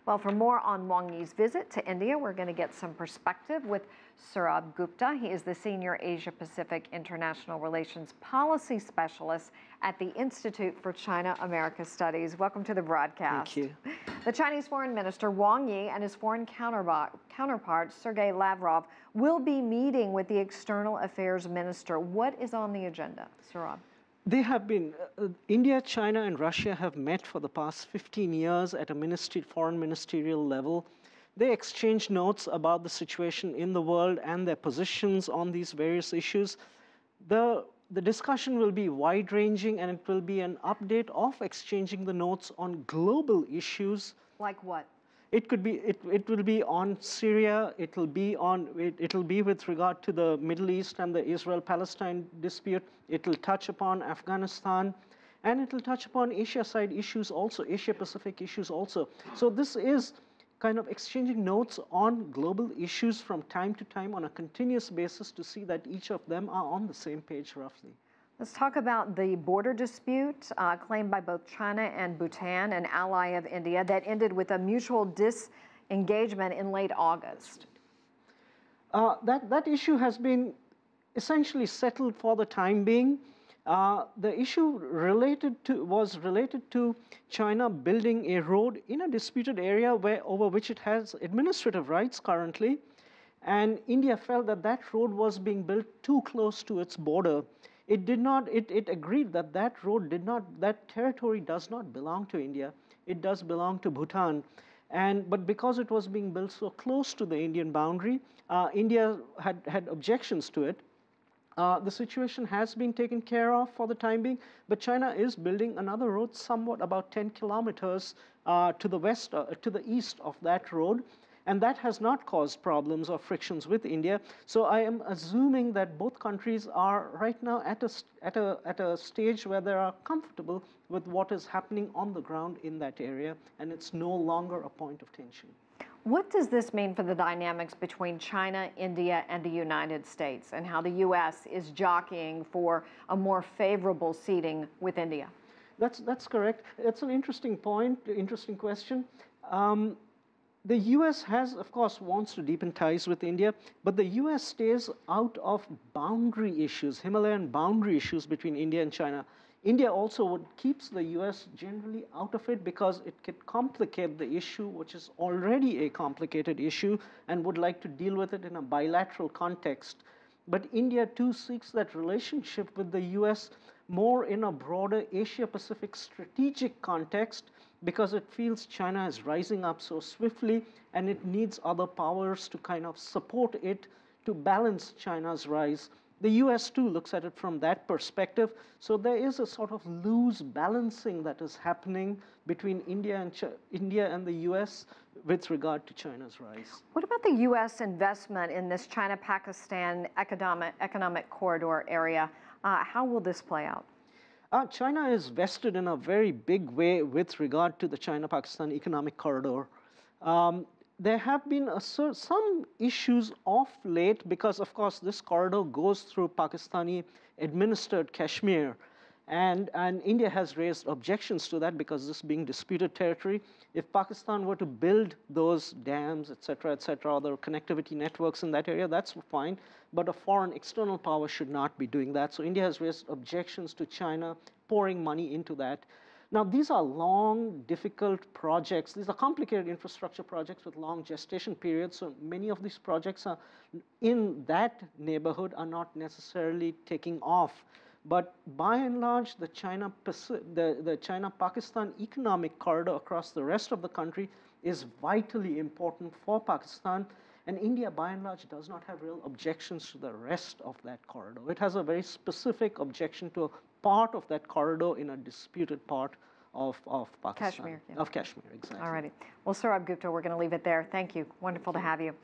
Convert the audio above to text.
Well, for more on Wang Yi's visit to India, we're going to get some perspective with Sourabh Gupta. He is the Senior Asia-Pacific International Relations Policy Specialist at the Institute for China-America Studies. Welcome to the broadcast. Thank you. The Chinese Foreign Minister Wang Yi and his foreign counterpart Sergei Lavrov will be meeting with the External Affairs Minister. What is on the agenda, Sourabh? They have been, India, China, and Russia have met for the past 15 years at a foreign ministerial level. They exchange notes about the situation in the world and their positions on these various issues. The discussion will be wide-ranging, and it will be an update of exchanging the notes on global issues. Like what? It could be. It will be on Syria. It'll be with regard to the Middle East and the Israel-Palestine dispute. It'll touch upon Afghanistan, and it'll touch upon Asia-side issues also, Asia-Pacific issues also. So this is kind of exchanging notes on global issues from time to time on a continuous basis to see that each of them are on the same page roughly. Let's talk about the border dispute claimed by both China and Bhutan, an ally of India, that ended with a mutual disengagement in late August. That issue has been essentially settled for the time being. The issue was related to China building a road in a disputed area over which it has administrative rights currently, and India felt that that road was being built too close to its border. It agreed that that territory does not belong to India. It does belong to Bhutan. But because it was being built so close to the Indian boundary, India had objections to it. The situation has been taken care of for the time being, but China is building another road somewhat about 10 kilometers to the east of that road. And that has not caused problems or frictions with India. So I am assuming that both countries are right now at a stage where they are comfortable with what is happening on the ground in that area, and it's no longer a point of tension. What does this mean for the dynamics between China, India, and the United States, and how the U.S. is jockeying for a more favorable seating with India? That's correct. It's an interesting point, interesting question. The U.S. of course, wants to deepen ties with India, but the U.S. stays out of boundary issues, Himalayan boundary issues between India and China. India also keeps the U.S. generally out of it because it could complicate the issue, which is already a complicated issue, and would like to deal with it in a bilateral context. But India, too, seeks that relationship with the U.S. more in a broader Asia-Pacific strategic context, because it feels China is rising up so swiftly, and it needs other powers to kind of support it to balance China's rise. The US, too, looks at it from that perspective. So there is a sort of loose balancing that is happening between India and the US with regard to China's rise. What about the US investment in this China-Pakistan economic corridor area? How will this play out? China is vested in a very big way with regard to the China-Pakistan economic corridor. There have been some issues of late because, of course, this corridor goes through Pakistani-administered Kashmir. And India has raised objections to that because this being disputed territory. If Pakistan were to build those dams, et cetera, other connectivity networks in that area, that's fine. But a foreign external power should not be doing that. So India has raised objections to China pouring money into that. Now, these are long, difficult projects. These are complicated infrastructure projects with long gestation periods. So many of these projects are in that neighborhood are not necessarily taking off. But by and large, the China-Pakistan economic corridor across the rest of the country is vitally important for Pakistan. And India, by and large, does not have real objections to the rest of that corridor. It has a very specific objection to a part of that corridor in a disputed part of Pakistan. Kashmir. Yeah. Of Kashmir, exactly. All righty. Well, Sourabh Gupta, we're going to leave it there. Thank you. Wonderful to have you.